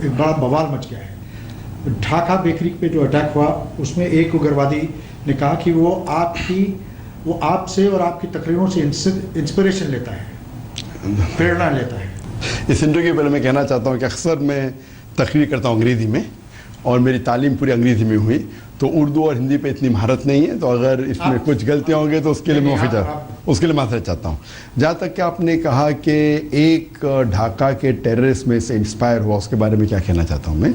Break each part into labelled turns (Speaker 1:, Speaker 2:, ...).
Speaker 1: ایک بڑا بوال مچ گیا ہے. ڈھاکہ بیکری پہ جو اٹیک ہوا اس میں ایک اگروادی نے کہا کہ وہ آپ سے اور آپ کی تقریروں سے انسپریشن لیتا ہے, پریرنا لیتا ہے.
Speaker 2: اس انٹرویو کے پہلے میں کہنا چاہتا ہوں کہ اکثر میں تقریر کرتا ہوں انگریزی میں, اور میری تعلیم پوری انگریزی میں ہوئی, تو اردو اور ہندی پہ اتنی مہارت نہیں ہے, تو اگر اس میں کچھ غلطیاں ہوں گے تو اس کے لیے معذرت چاہتا ہوں. جہاں تک کہ آپ نے کہا کہ ایک ڈھاکہ کے ٹیررسٹ میں سے انسپائر ہوا, اس کے بارے میں کیا کہنا چاہتا ہوں میں.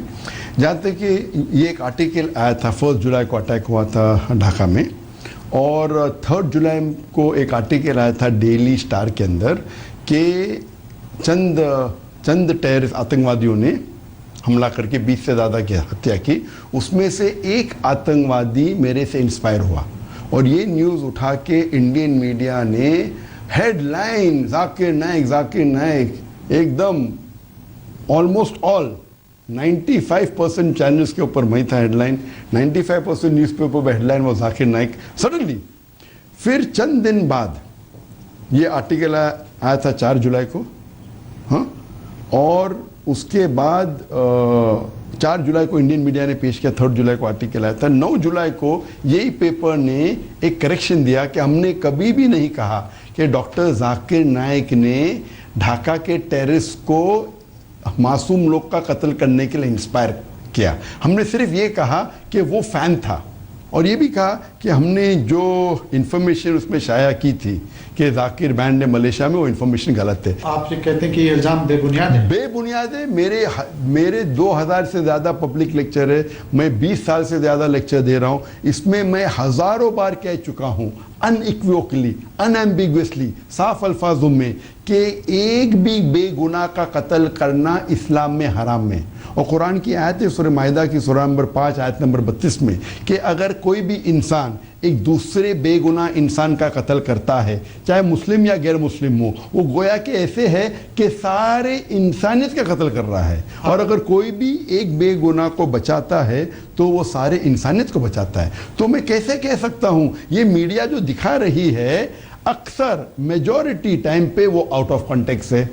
Speaker 2: جہاں تک کہ یہ ایک آرٹیکل آیا تھا, 1 جولائی کو اٹیک ہوا تھا ڈھاکہ میں, اور 3 جولائی کو ایک آرٹیکل آیا تھا ڈیلی اسٹار کے اندر کہ چند ٹیررسٹ آتنکوادیوں نے حملہ کر کے 20 سے زیادہ کی ہتیا کی. اس میں سے ایک آتنکوادی میرے سے انسپائر ہوا, اور یہ نیوز اٹھا کے انڈین میڈیا نے ہیڈ لائن ذاکر نائک ایک دم آلموسٹ آل 95% چینلز کے اوپر میں تھا ہیڈ لائن, 95% نیوز پیپر پہ ہیڈ لائن وہ ذاکر نائک. سڈنلی پھر چند دن بعد یہ آرٹیکل آیا تھا 4 جولائی کو, ہاں, اور اس کے بعد 4 جولائی کو انڈین میڈیا نے پیش کیا, 3 جولائی کو آرٹیکل آیا تھا. 9 جولائی کو یہی پیپر نے ایک کریکشن دیا کہ ہم نے کبھی بھی نہیں کہا کہ ڈاکٹر ذاکر نائک نے ڈھاکہ کے ٹیررسٹ کو معصوم لوگ کا قتل کرنے کے لیے انسپائر کیا. ہم نے صرف یہ کہا کہ وہ فین تھا, اور یہ بھی کہا کہ ہم نے جو انفارمیشن اس میں شائع کی تھی کہ ذاکر بینڈ نے ملیشیا میں, وہ انفارمیشن غلط ہے.
Speaker 1: آپ یہ کہتے ہیں کہ یہ الزام بے بنیاد ہے؟
Speaker 2: بے بنیاد ہے. میرے 2000 سے زیادہ پبلک لیکچر ہے, میں 20 سال سے زیادہ لیکچر دے رہا ہوں. اس میں میں ہزاروں بار کہہ چکا ہوں ان ایکویوکلی, ان ایمبیگوسلی, صاف الفاظوں میں, کہ ایک بھی بے گناہ کا قتل کرنا اسلام میں حرام ہے. اور قرآن کی آیت ہے سورہ مائدہ کی سورہ نمبر 5 آیت نمبر 32 میں کہ اگر کوئی بھی انسان ایک دوسرے بے گناہ انسان کا قتل کرتا ہے, چاہے مسلم یا غیر مسلم ہو, وہ گویا کہ ایسے ہے کہ سارے انسانیت کا قتل کر رہا ہے. اور اگر کوئی بھی ایک بے گناہ کو بچاتا ہے تو وہ سارے انسانیت کو بچاتا ہے. تو میں کیسے کہہ سکتا ہوں, یہ میڈیا جو دکھا رہی ہے اکثر میجورٹی ٹائم پہ وہ آؤٹ آف کانٹیکس ہے,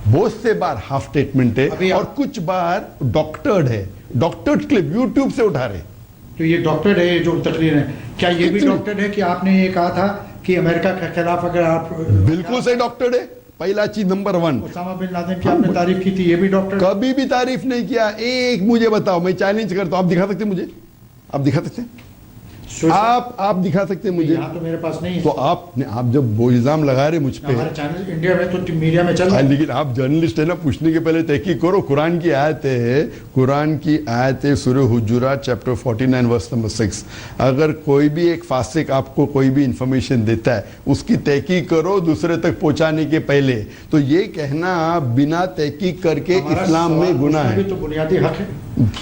Speaker 2: بہت سے بار ہاف اسٹیٹمنٹ ہے, اور کچھ بار ڈاکٹرڈ ہے, ڈاکٹرڈ کلپ یوٹیوب سے اٹھا رہے.
Speaker 1: تو یہ ڈاکٹرڈ ہے جو تقریر ہے, کیا یہ بھی ڈاکٹرڈ ہے کہ آپ نے یہ کہا تھا کہ امریکہ کے خلاف اگر آپ؟
Speaker 2: بالکل صحیح ڈاکٹرڈ ہے. پہلا چیز نمبر 1,
Speaker 1: اسامہ بن لادن کی آپ نے تعریف کی تھی, یہ بھی ڈاکٹر؟
Speaker 2: کبھی بھی تعریف نہیں کیا. ایک مجھے بتاؤ, میں چیلنج کرتا ہوں, آپ دکھا سکتے ہیں مجھے؟ آپ دکھا سکتے ہیں؟ آپ دکھا سکتے ہیں مجھے؟
Speaker 1: یہاں تو میرے پاس نہیں ہے.
Speaker 2: تو آپ جب وہ الزام لگا رہے مجھ پہ,
Speaker 1: ہمارے چینل انڈیا میں تو میڈیا میں چل رہا ہے,
Speaker 2: لیکن آپ جرنلسٹ ہیں نا, پوچھنے کے پہلے تحقیق کرو. قرآن کی آیت ہے سورہ حجرات چیپٹر 49 ورس نمبر 6. اگر کوئی بھی ایک فاسق آپ کو کوئی بھی انفارمیشن دیتا ہے, اس کی تحقیق کرو دوسرے تک پہنچانے کے پہلے. تو یہ کہنا بنا تحقیق کر کے اسلام میں گناہ ہے.
Speaker 1: تو بنیادی حق ہے.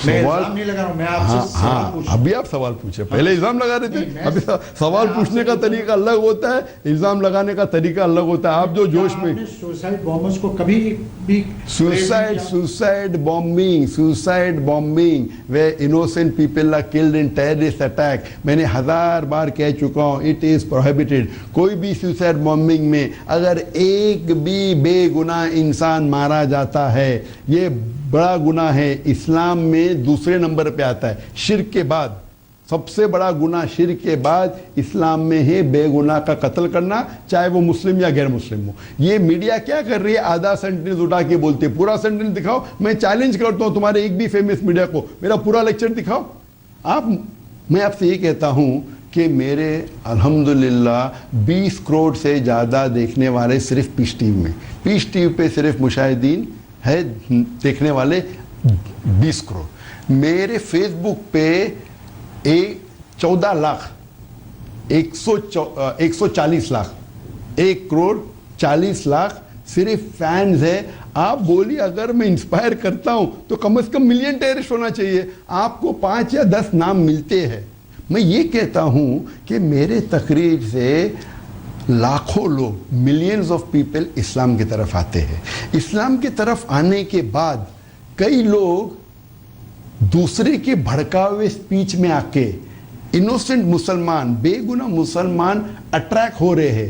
Speaker 1: میں الزام نہیں لگا رہا ہوں, میں آپ سے سوال پوچھ.
Speaker 2: ابھی آپ سوال پوچھے, پہلے الزام لگا رہے تھے. ابھی سوال پوچھنے کا طریقہ الگ ہوتا ہے, الزام لگانے کا طریقہ الگ ہوتا ہے. آپ جو جوش میں
Speaker 1: سوسائڈ بامبرز کو کبھی بھی
Speaker 2: suicide bombing where innocent people are killed in terrorist attack, میں نے 1000 بار کہہ چکا ہوں, it is prohibited. کوئی بھی suicide bombing میں اگر ایک بھی بے گناہ انسان مارا جاتا ہے, یہ بڑا گناہ ہے. اسلام میں دوسرے نمبر پہ آتا ہے شرک کے بعد. سب سے بڑا گناہ شرک کے بعد اسلام میں ہے بے گناہ کا قتل کرنا, چاہے وہ مسلم یا غیر مسلم ہو. یہ میڈیا کیا کر رہی ہے, آدھا سینٹینس اٹھا کے بولتے, پورا سینٹینس دکھاؤ. میں چیلنج کرتا ہوں تمہارے ایک بھی فیمس میڈیا کو, میرا پورا لیکچر دکھاؤ. میں آپ سے یہ کہتا ہوں کہ میرے الحمدللہ 20 کروڑ سے زیادہ دیکھنے والے صرف پیس ٹی وی میں, پیس ٹی وی پہ صرف مشاہدین ہے دیکھنے والے 20 کروڑ. میرے فیس بک پہ 14 لاکھ 140 لاکھ 1 کروڑ 40 لاکھ صرف فینز ہے. آپ بولیے اگر میں انسپائر کرتا ہوں تو کم از کم ملین ٹیررسٹ ہونا چاہیے. آپ کو 5 یا 10 نام ملتے ہیں. میں یہ کہتا ہوں کہ میرے تقریر سے لاکھوں لوگ, ملینز آف پیپل اسلام کی طرف آتے ہیں. اسلام کی طرف آنے کے بعد کئی لوگ دوسرے کے بھڑکاوے سپیچ میں آ کے انوسنٹ مسلمان, بے گناہ مسلمان اٹریکٹ ہو رہے ہیں.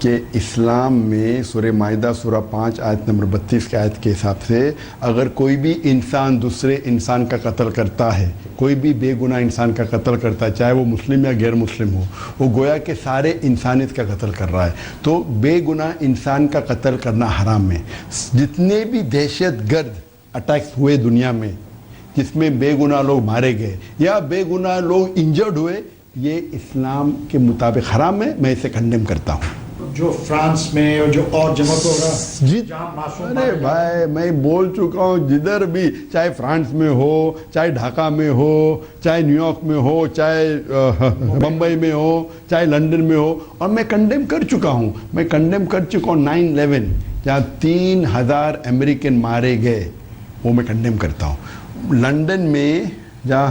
Speaker 2: کہ اسلام میں سورہ مائدہ سورہ 5 آیت نمبر 32 کے آیت کے حساب سے اگر کوئی بھی انسان دوسرے انسان کا قتل کرتا ہے، کوئی بھی بے گناہ انسان کا قتل کرتا ہے، چاہے وہ مسلم یا غیر مسلم ہو، وہ گویا کہ سارے انسانیت کا قتل کر رہا ہے. تو بے گناہ انسان کا قتل کرنا حرام ہے. جتنے بھی دہشت گرد اٹیکس ہوئے دنیا میں جس میں بے گناہ لوگ مارے گئے یا بے گناہ لوگ انجرڈ ہوئے، یہ اسلام کے مطابق حرام ہے. میں اسے کنڈیم کرتا ہوں.
Speaker 1: جو فرانس میں اور جو اور جگہوں پہ ہو رہا
Speaker 2: جی
Speaker 1: جہاں معصوم
Speaker 2: ارے
Speaker 1: مارے جاتے
Speaker 2: بھائی میں بول چکا ہوں، جدھر بھی چاہے فرانس میں ہو، چاہے ڈھاکہ میں ہو، چاہے نیو یارک میں ہو، چاہے بمبئی میں ہو، چاہے لندن میں ہو، اور میں کنڈیم کر چکا ہوں. میں کنڈیم کر چکا ہوں 9/11 جہاں 3000 امریکن مارے گئے، وہ میں کنڈیم کرتا ہوں. لندن میں جہاں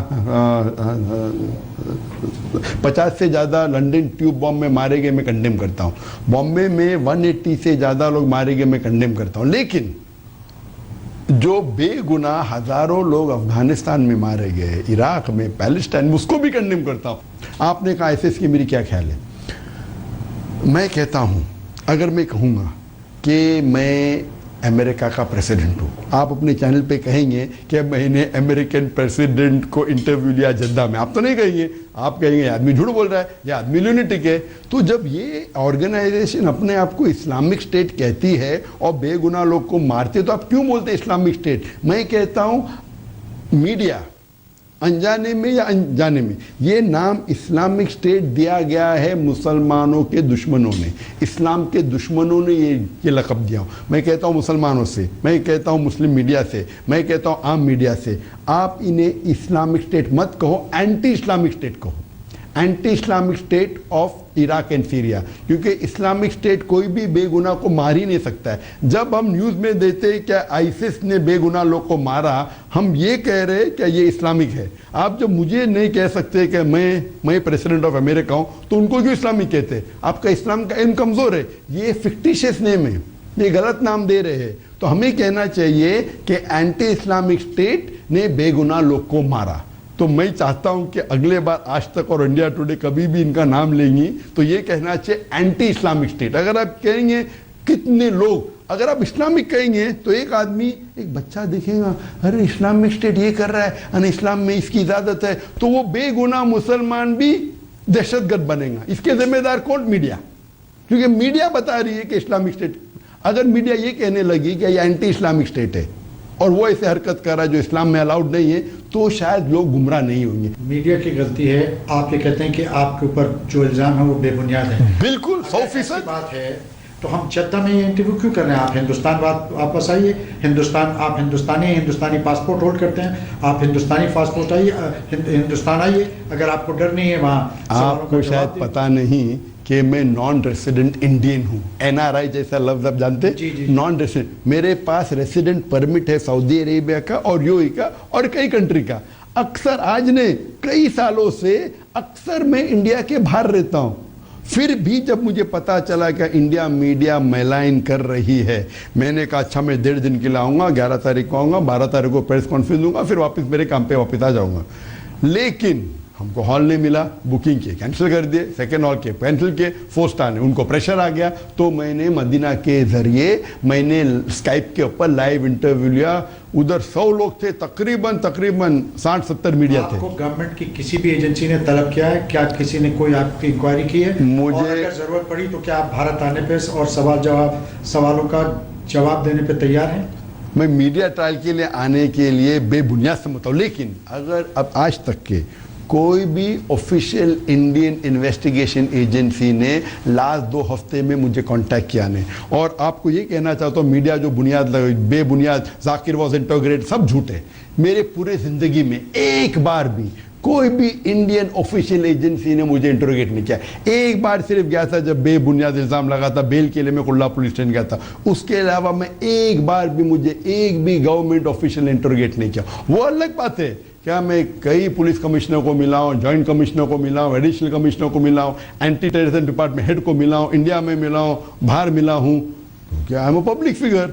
Speaker 2: 50 سے زیادہ لنڈن ٹیوب بم میں مارے گئے، میں کنڈیم کرتا ہوں. بامبے میں 180 سے زیادہ لوگ مارے گئے، میں کنڈیم کرتا ہوں. لیکن جو بے گناہ ہزاروں لوگ افغانستان میں مارے گئے، عراق میں، پیلسٹائن میں، اس کو بھی کنڈیم کرتا ہوں. آپ نے کہا ISIS کی میری کیا خیال ہے؟ میں کہتا ہوں اگر میں کہوں گا کہ میں امریکہ کا پریسیڈنٹ ہوں، آپ اپنے چینل پہ کہیں گے کہ میں نے امریکن پریسیڈنٹ کو انٹرویو لیا جدہ میں، آپ تو نہیں کہیں گے، آپ کہیں گے یہ آدمی جھوٹ بول رہا ہے، یہ آدمی لونیٹک ہے. تو جب یہ آرگنائزیشن اپنے آپ کو اسلامک اسٹیٹ کہتی ہے اور بے گناہ لوگ کو مارتے تو آپ کیوں بولتے ہیں اسلامک اسٹیٹ؟ میں کہتا ہوں میڈیا انجانے میں یا انجانے میں یہ نام اسلامک اسٹیٹ دیا گیا ہے مسلمانوں کے دشمنوں نے، اسلام کے دشمنوں نے یہ لقب دیا. میں کہتا ہوں مسلمانوں سے، میں کہتا ہوں مسلم میڈیا سے، میں کہتا ہوں عام میڈیا سے، آپ انہیں اسلامک اسٹیٹ مت کہو، اینٹی اسلامک اسٹیٹ کہو. Anti Islamic state of Iraq and Syria, کیونکہ اسلامک اسٹیٹ کوئی بھی بے گناہ کو مار ہی نہیں سکتا ہے. جب ہم نیوز میں دیتے کہ ISIS نے بے گناہ لوگ کو مارا، ہم یہ کہہ رہے کہ یہ اسلامک ہے. آپ جب مجھے نہیں کہہ سکتے کہ میں پریسیڈنٹ آف امریکہ ہوں تو ان کو کیوں اسلامک کہتے؟ آپ کا اسلام کا علم کمزور ہے. یہ فکٹیشیس نیم ہے، یہ غلط نام دے رہے ہیں. تو ہمیں کہنا چاہیے کہ اینٹی اسلامک اسٹیٹ نے بے گناہ لوگ کو مارا. تو میں چاہتا ہوں کہ اگلے بار آج تک اور انڈیا ٹوڈے کبھی بھی ان کا نام لیں گی تو یہ کہنا چاہیے اینٹی اسلامک اسٹیٹ. اگر آپ کہیں گے کتنے لوگ، اگر آپ اسلامک کہیں گے تو ایک آدمی، ایک بچہ دیکھے گا ارے اسلامک اسٹیٹ یہ کر رہا ہے، ان اسلام میں اس کی اجازت ہے، تو وہ بے گناہ مسلمان بھی دہشت گرد بنے گا. اس کے ذمہ دار کون؟ میڈیا، کیونکہ میڈیا بتا رہی ہے کہ اسلامک اسٹیٹ. اگر میڈیا یہ کہنے لگی کہ یہ اینٹی اسلامک اسٹیٹ ہے اور وہ ایسے حرکت کر رہا ہے جو اسلام میں الاؤڈ نہیں ہے تو شاید لوگ گمراہ نہیں ہوں گے.
Speaker 1: میڈیا کی غلطی ہے. آپ یہ کہتے ہیں کہ آپ کے اوپر جو الزام ہے وہ بے بنیاد ہے.
Speaker 2: بالکل 100%
Speaker 1: بات ہے. تو ہم جدہ میں یہ انٹرویو کیوں کر رہے ہیں؟ آپ ہندوستان واپس آئیے. ہندوستان، آپ ہندوستانی ہیں، ہندوستانی پاسپورٹ ہولڈ کرتے ہیں، آپ ہندوستانی پاسپورٹ آئیے، ہندوستان آئیے. اگر آپ کو ڈر نہیں ہے وہاں،
Speaker 2: آپ کو شاید پتہ نہیں کہ میں نان ریسیڈنٹ انڈین ہوں. NRI جیسا لفظ آپ جانتے؟ نان ریسیڈنٹ. میرے پاس ریسیڈنٹ پرمٹ ہے سعودی عربیہ کا اور UAE کا اور کئی کنٹری کا. اکثر آج نے کئی سالوں سے اکثر میں انڈیا کے باہر رہتا ہوں. پھر بھی جب مجھے پتا چلا کہ انڈیا میڈیا میلائن کر رہی ہے، میں نے کہا اچھا میں 1.5 دن کے لیے آؤں گا، 11 تاریخ کو آؤں گا، 12 تاریخ کو پریس کانفرنس دوں گا، پھر واپس میرے کام پہ واپس آ جاؤں گا. لیکن ہم کو ہال نہیں ملا، بکنگ کی کینسل کر دیے، سیکنڈ ہال کے کینسل کیے، 4 سٹار نے، ان کو پریشر آ گیا تو میں نے مدینہ کے ذریعے میں نے اسکائپ کے اوپر لائیو انٹرویو لیا. ادھر 100 لوگ تھے، تقریباً 60-70 میڈیا تھے.
Speaker 1: آپ کو گورنمنٹ کی کسی بھی ایجنسی نے طلب کیا ہے؟ کیا کسی نے کوئی آپ کی انکوائری کی ہے؟
Speaker 2: مجھے
Speaker 1: اور اگر ضرورت پڑی تو کیا آپ بھارت آنے پہ اور سوالوں کا جواب دینے پہ تیار ہیں؟
Speaker 2: میں میڈیا ٹرائل کے لیے آنے کے لیے بے بنیاد سمجھتا ہوں. لیکن اگر اب آج تک کے کوئی بھی آفیشیل انڈین انویسٹیگیشن ایجنسی نے لاسٹ 2 ہفتے میں مجھے کانٹیکٹ کیا نہیں. اور آپ کو یہ کہنا چاہتا ہوں میڈیا جو بنیاد بے بنیاد ذاکر واز انٹروگیٹ، سب جھوٹے. میرے پورے زندگی میں ایک بار بھی کوئی بھی انڈین آفیشیل ایجنسی نے مجھے انٹروگیٹ نہیں کیا. ایک بار صرف گیا تھا جب بے بنیاد الزام لگا تھا بیل کے لیے، میں کھلا پولیس اسٹیشن گیا تھا. اس کے علاوہ میں ایک بار بھی مجھے ایک بھی گورنمنٹ آفیشیل نے انٹروگیٹ نہیں کیا. وہ الگ بات ہے کیا میں کئی پولیس کمشنر کو ملا ہوں، جوائنٹ کمشنر کو ملا ہوں، ایڈیشنل کمشنر کو ملا ہوں، اینٹی ٹیررزم ڈپارٹمنٹ ہیڈ کو ملا ہوں، انڈیا میں ملا ہوں، باہر ملا ہوں. کیا I am a public figure.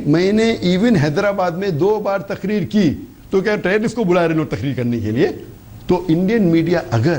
Speaker 2: میں نے ایون حیدرآباد میں 2 بار تقریر کی تو کیا ٹیررسٹ کو بلا رہے لوگ تقریر کرنے کے لیے؟ تو انڈین میڈیا اگر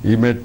Speaker 2: He met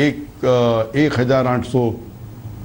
Speaker 2: 1,800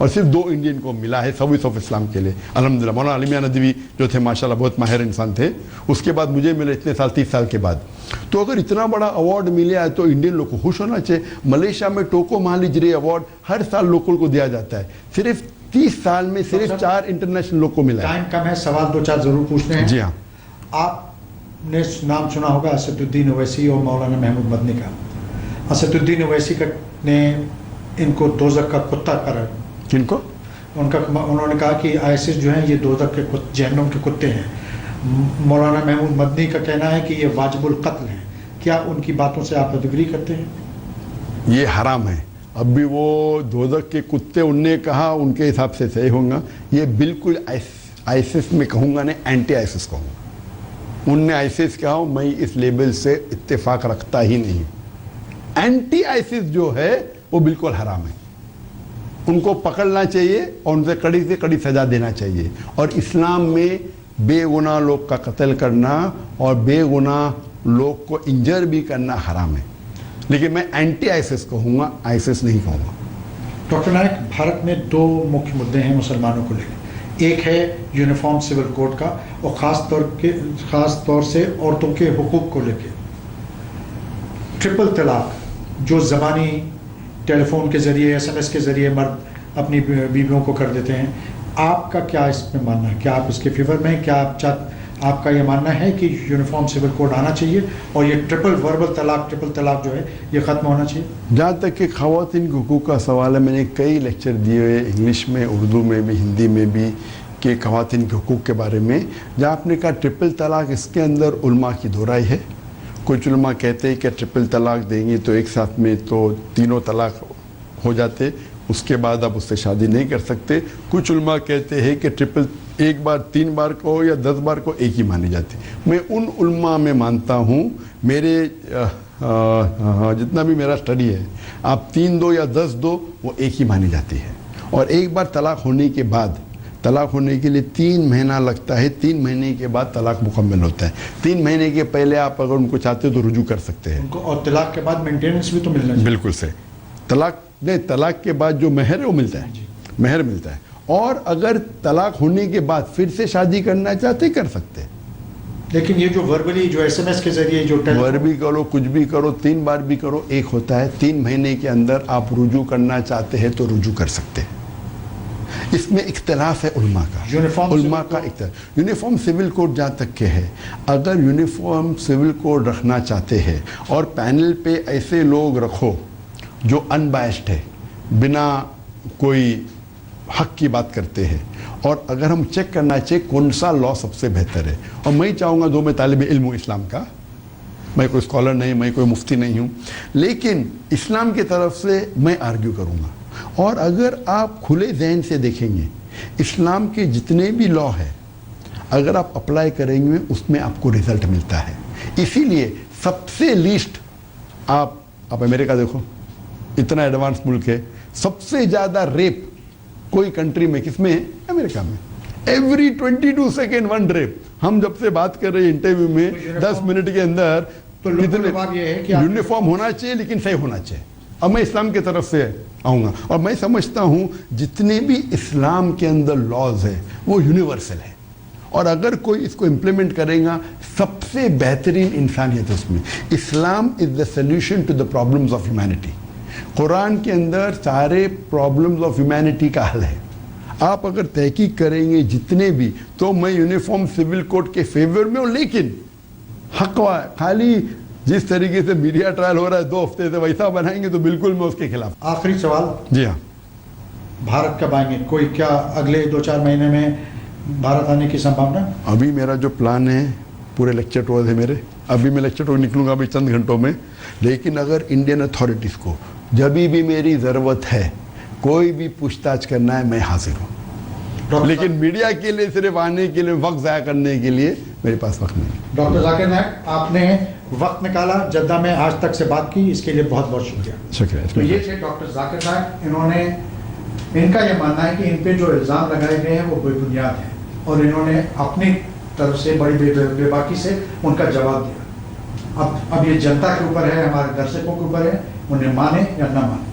Speaker 2: اور صرف 2 انڈین کو ملا ہے سروس آف اسلام کے لیے الحمدللہ. مولانا علی میاں ندوی جو تھے ماشاءاللہ بہت ماہر انسان تھے, اس کے بعد مجھے ملے اتنے سال 30 سال کے بعد. تو اگر اتنا بڑا ایوارڈ ملا ہے تو انڈین لوگ کو خوش ہونا چاہیے. ملیشیا میں ٹوکو مہالیجری ایوارڈ ہر سال لوکل کو دیا جاتا ہے, صرف 30 سال میں صرف 4 انٹرنیشنل لوگ کو ملا ہے.
Speaker 1: ٹائم کم ہے, سوال 2-4 ضرور پوچھنے ہیں.
Speaker 2: جی ہاں.
Speaker 1: آپ نے نام سنا ہوگا اسد الدین اویسی اور مولانا محمود مدنی کا. اسد الدین اویسی نے ان کو دوزخ کا کتا قرار.
Speaker 2: کن کو؟
Speaker 1: انہوں نے کہا کہ ISIS جو ہیں یہ دوزخ کے جہنم کے کتے ہیں. مولانا محمود مدنی کا کہنا ہے کہ یہ واجب القتل ہیں. کیا ان کی باتوں سے آپ ایگری کرتے ہیں؟
Speaker 2: یہ حرام ہے. اب بھی وہ دوزخ کے کتے ان نے کہا, ان کے حساب سے صحیح ہوں گا. یہ بالکل ISIS میں کہوں گا نہیں, اینٹی ISIS کہوں گا. ان نے ISIS کہا, میں اس لیبل سے اتفاق رکھتا ہی نہیں. اینٹی ISIS جو ہے وہ بالکل حرام ہے. ان کو پکڑنا چاہیے اور ان سے کڑی سزا دینا چاہیے. اور اسلام میں بے گناہ لوگ کا قتل کرنا اور بے گناہ لوگ کو انجر بھی کرنا حرام ہے. لیکن میں اینٹی ISIS کہوں گا, ISIS نہیں کہوں گا.
Speaker 1: ڈاکٹر نائک, بھارت میں 2 مکھ مدعے ہیں مسلمانوں کو لے کے. ایک ہے یونیفارم سول کوڈ کا, اور خاص طور سے عورتوں کے حقوق کو لے کے. ٹرپل طلاق جو زبانی ٹیلی فون کے ذریعے SMS کے ذریعے مرد اپنی بیویوں کو کر دیتے ہیں, آپ کا کیا اس میں ماننا ہے؟ کیا آپ اس کے فیور میں ہیں؟ کیا آپ کا یہ ماننا ہے کہ یونیفارم سول کوڈ آنا چاہیے اور یہ ٹرپل طلاق جو ہے یہ ختم ہونا چاہیے؟
Speaker 2: جہاں تک کہ خواتین کے حقوق کا سوال ہے, میں نے کئی لیکچر دیے ہوئے انگلش میں, اردو میں بھی, ہندی میں بھی, کہ خواتین کے حقوق کے بارے میں. جہاں آپ نے کہا ٹرپل طلاق, اس کے اندر علماء کی 2 رائے ہے. کچھ علماء کہتے ہیں کہ ٹرپل طلاق دیں گے تو ایک ساتھ میں تو 3 طلاق ہو جاتے, اس کے بعد آپ اس سے شادی نہیں کر سکتے. کچھ علماء کہتے ہیں کہ ٹرپل ایک بار 3 بار کو یا 10 بار کو ایک ہی مانی جاتی. میں ان علماء میں مانتا ہوں, میرے جتنا بھی میرا اسٹڈی ہے, آپ 3 دو یا 10 دو وہ ایک ہی مانی جاتی ہے. اور ایک بار طلاق ہونے کے بعد, طلاق ہونے کے لیے 3 مہینہ لگتا ہے, 3 مہینے کے بعد طلاق مکمل ہوتا ہے. 3 مہینے کے پہلے آپ اگر ان کو چاہتے ہو تو رجوع کر سکتے ہیں.
Speaker 1: اور طلاق کے بعد مینٹیننس بھی تو ملنا چاہیے.
Speaker 2: بالکل سے طلاق کے بعد جو مہر ہے وہ ملتا ہے, مہر ملتا ہے. اور اگر طلاق ہونے کے بعد پھر سے شادی کرنا چاہتے کر سکتے.
Speaker 1: لیکن یہ جو وربلی جو SMS کے ذریعے جو
Speaker 2: بھی کرو, کچھ بھی کرو, 3 بار بھی کرو, ایک ہوتا ہے. 3 مہینے کے اندر آپ رجوع کرنا چاہتے ہیں تو رجوع کر سکتے. اس میں اختلاف ہے علماء کا. علماء کا اختلاف. یونیفارم سول کوڈ جہاں تک کہ ہے, اگر یونیفارم سول کوڈ رکھنا چاہتے ہیں اور پینل پہ ایسے لوگ رکھو جو ان بائسڈ ہے, بنا کوئی حق کی بات کرتے ہیں, اور اگر ہم چیک کرنا چاہیے کون سا لا سب سے بہتر ہے. اور میں چاہوں گا, دو میں طالب علم ہوں اسلام کا, میں کوئی اسکالر نہیں, میں کوئی مفتی نہیں ہوں, لیکن اسلام کی طرف سے میں آرگیو کروں گا. اور اگر آپ کھلے ذہن سے دیکھیں گے اسلام کے جتنے بھی لا ہے, اگر آپ اپلائی کریں گے اس میں آپ کو رزلٹ ملتا ہے. اسی لیے سب سے لیسٹ آپ امریکہ دیکھو, اتنا ایڈوانس ملک ہے, سب سے زیادہ ریپ کوئی کنٹری میں کس میں ہے؟ امریکہ میں. Every 22 second 1 rape. ہم جب سے بات کر رہے ہیں انٹرویو میں 10 منٹ کے اندر,
Speaker 1: تو
Speaker 2: یونیفارم ہونا چاہیے لیکن صحیح ہونا چاہیے. اب میں اسلام کی طرف سے آؤں گا, اور میں سمجھتا ہوں جتنے بھی اسلام کے اندر لاز ہے وہ یونیورسل ہے, اور اگر کوئی اس کو امپلیمنٹ کرے گا سب سے بہترین انسانیت اس میں. Islam is the solution to the problems of humanity. قرآن کے اندر سارے پرابلمز آف ہیومینٹی کا حل ہے. آپ اگر تحقیق کریں گے جتنے بھی, تو میں یونیفارم سول کوڈ کے فیور میں ہوں, لیکن حق خالی جس طریقے سے میڈیا ٹرائل ہو رہا ہے 2 ہفتے سے ویسا بنائیں گے تو بالکل میں اس کے خلاف.
Speaker 1: آخری سوال.
Speaker 2: جی ہاں.
Speaker 1: بھارت کب آئیں گے؟ کوئی کیا اگلے 2-4 مہینے میں بھارت آنے کی سمبھاونا؟
Speaker 2: ابھی میرا جو پلان ہے, پورے لیکچر ٹور ہے میرے, ابھی میں لیکچر ٹور نکلوں گا ابھی چند گھنٹوں میں, لیکن اگر انڈین اتھارٹیز کو جب بھی میری ضرورت ہے, کوئی بھی پوچھ تاچھ کرنا ہے, میں حاضر ہوں. لیکن میڈیا کے لیے صرف آنے کے لیے, وقت ضائع کرنے کے لیے میرے پاس وقت نہیں.
Speaker 1: ڈاکٹر ذاکر نائک, آپ نے وقت نکالا, جدہ میں آج تک سے بات کی, اس کے لیے بہت بہت شکریہ.
Speaker 2: شکریہ.
Speaker 1: تو یہ تھے ڈاکٹر ذاکر نائک. ان کا یہ ماننا ہے کہ ان پہ جو الزام لگائے گئے ہیں وہ بے بنیاد ہیں, اور انہوں نے اپنی طرف سے بڑی بے باکی سے ان کا جواب دیا. اب یہ جنتا کے اوپر ہے, ہمارے درشکوں کے اوپر ہے, انہیں مانے یا نہ مانے.